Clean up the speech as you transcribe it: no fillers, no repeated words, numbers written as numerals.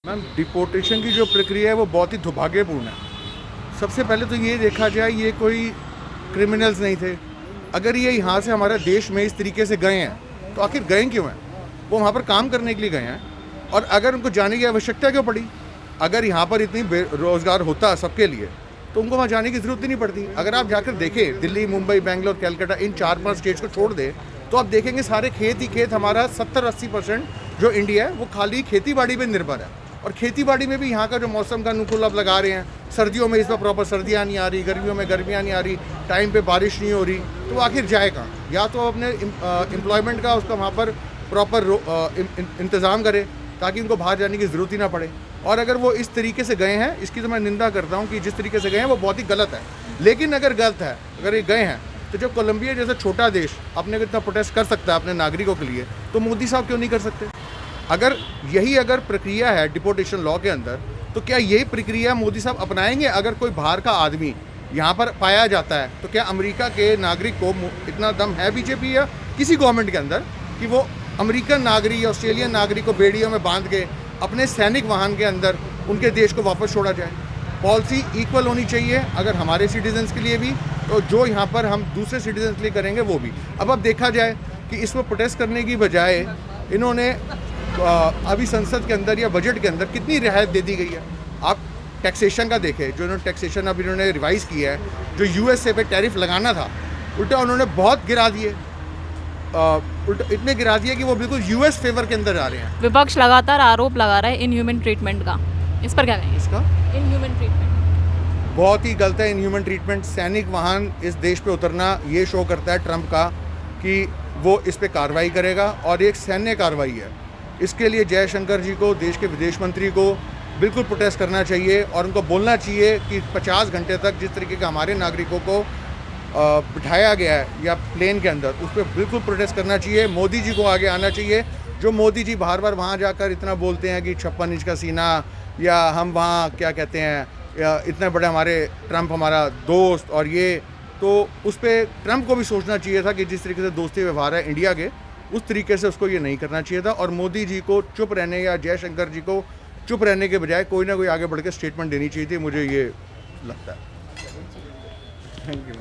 Ma'am, deportation की जो प्रक्रिया है वो बहुत ही दुर्भाग्यपूर्ण है। सबसे पहले तो ये देखा जाए, ये कोई क्रिमिनल्स नहीं थे। अगर ये यहाँ से हमारे देश में इस तरीके से गए हैं तो आखिर गए क्यों हैं? वो वहाँ पर काम करने के लिए गए हैं, और अगर उनको जाने की आवश्यकता क्यों पड़ी? अगर यहाँ पर इतनी रोज़गार होता सबके लिए तो उनको वहाँ जाने की ज़रूरत ही नहीं पड़ती। अगर आप जाकर देखें, दिल्ली, मुंबई, बेंगलोर, कलकत्ता, इन 4-5 स्टेट्स को छोड़ दें तो आप देखेंगे सारे खेत ही खेत। हमारा 70-80% जो इंडिया है वो खाली खेती बाड़ी पर निर्भर है। और खेती बाड़ी में भी यहाँ का जो मौसम का अनुकूल आप लगा रहे हैं, सर्दियों में इस बार प्रॉपर सर्दियाँ नहीं आ रही, गर्मियों में गर्मियाँ नहीं आ रही, टाइम पे बारिश नहीं हो रही, तो वो आखिर जाए कहाँ? या तो अपने एम्प्लॉयमेंट का उसका वहाँ पर प्रॉपर इंतज़ाम करे ताकि उनको बाहर जाने की ज़रूरत ही ना पड़े। और अगर वो इस तरीके से गए हैं, इसकी तो मैं निंदा करता हूँ कि जिस तरीके से गए हैं वो बहुत ही गलत है। लेकिन अगर गलत है, अगर ये गए हैं, तो जब कोलंबिया जैसा छोटा देश अपने को इतना प्रोटेस्ट कर सकता है अपने नागरिकों के लिए, तो मोदी साहब क्यों नहीं कर सकते? अगर प्रक्रिया है डिपोर्टेशन लॉ के अंदर, तो क्या यही प्रक्रिया मोदी साहब अपनाएंगे? अगर कोई बाहर का आदमी यहाँ पर पाया जाता है तो क्या अमेरिका के नागरिक को इतना दम है बीजेपी या किसी गवर्नमेंट के अंदर कि वो अमेरिकन नागरिक या ऑस्ट्रेलियन नागरिक को बेड़ियों में बांध के अपने सैनिक वाहन के अंदर उनके देश को वापस छोड़ा जाए? पॉलिसी इक्वल होनी चाहिए, अगर हमारे सिटीजन्स के लिए भी, तो जो यहाँ पर हम दूसरे सिटीजन्स के लिए करेंगे वो भी। अब देखा जाए कि इसमें प्रोटेस्ट करने की बजाय इन्होंने अभी संसद के अंदर या बजट के अंदर कितनी रियायत दे दी गई है। आप टैक्सेशन का देखें, जो इन्होंने टैक्सेशन अब इन्होंने रिवाइज़ किया है, जो यूएसए पे टैरिफ लगाना था, उल्टा उन्होंने बहुत गिरा दिए। उल्टा इतने गिरा दिए कि वो बिल्कुल यूएस फेवर के अंदर जा रहे हैं। विपक्ष लगातार आरोप लगा रहा है इनह्यूमन ट्रीटमेंट का, इस पर क्या कहेंगे? इसका इनह्यूमन ट्रीटमेंट बहुत ही गलत है। इनह्यूमन ट्रीटमेंट, सैनिक वाहन इस देश पे उतरना ये शो करता है ट्रंप का कि वो इस पे कार्रवाई करेगा, और एक सैन्य कार्रवाई है। इसके लिए जयशंकर जी को, देश के विदेश मंत्री को बिल्कुल प्रोटेस्ट करना चाहिए, और उनको बोलना चाहिए कि 50 घंटे तक जिस तरीके का हमारे नागरिकों को बिठाया गया है या प्लेन के अंदर, उस पर बिल्कुल प्रोटेस्ट करना चाहिए। मोदी जी को आगे आना चाहिए। जो मोदी जी बार बार वहाँ जाकर इतना बोलते हैं कि 56 इंच का सीना, या हम वहाँ क्या कहते हैं, या इतने बड़े हमारे ट्रंप हमारा दोस्त, और ये तो उस पर ट्रंप को भी सोचना चाहिए था कि जिस तरीके से दोस्ती व्यवहार है इंडिया के, उस तरीके से उसको ये नहीं करना चाहिए था। और मोदी जी को चुप रहने, या जयशंकर जी को चुप रहने के बजाय कोई ना कोई आगे बढ़ के स्टेटमेंट देनी चाहिए थी, मुझे ये लगता है। Thank you.